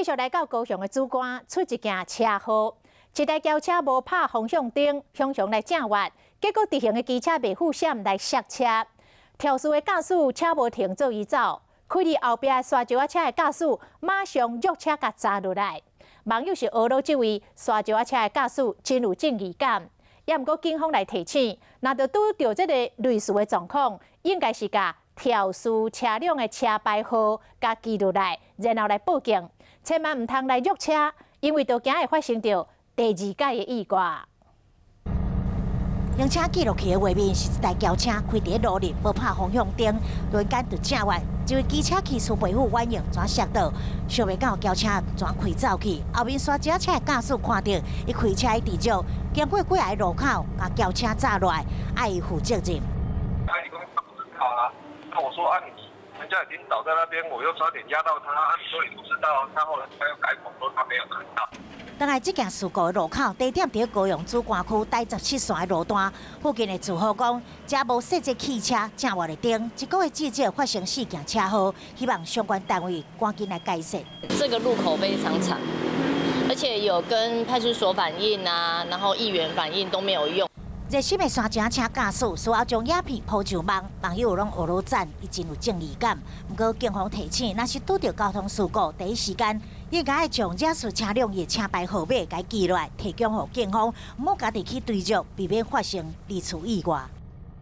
续来到高雄的主管出一件车祸，一台轿车无拍方向灯，向上来正越，结果直行的机车袂负险来刹车，肇事的驾驶车无停做移走，开离后壁沙石仔车的驾驶马上跃车甲砸落来。网友是懊恼这位沙石仔车的驾驶真有正义感，也毋过警方来提醒，若着拄到这个类似的状况，应该是甲肇事车辆的车牌号甲记录来，然后来报警，千万唔通来跃车，因为就惊会发生着第二届的意外。行车记录器的画面是一台轿车开伫路面，无拍方向灯，突然间就正越，一位机车骑士背负弯用转摔倒，想袂到轿车转开走去。后面沙石车的驾驶看到，伊开车伫少，经过几下路口，把轿车砸落来，爱伊负责任。你讲他不知道啊？那我说人家已经倒在那边，我又差点压到他，你说你不知道，他后来他又改口说他没有看到。当来这件事故的路口，地点伫高雄主管区第17线的路段，附近的住户讲，遮无设置汽车正外的灯，一个月至少发生4件车祸，希望相关单位赶紧来改善。这个路口非常长，而且有跟派出所反映啊，然后议员反映都没有用。热心的沙石车驾驶需要将影片抛上网，网友拢学罗赞，伊真有正义感。不过警方提醒，若是拄到交通事故，第一时间应该将惹事车辆的车牌号码给记落来，提供给警方，唔好家己去追逐，避免发生二次意外。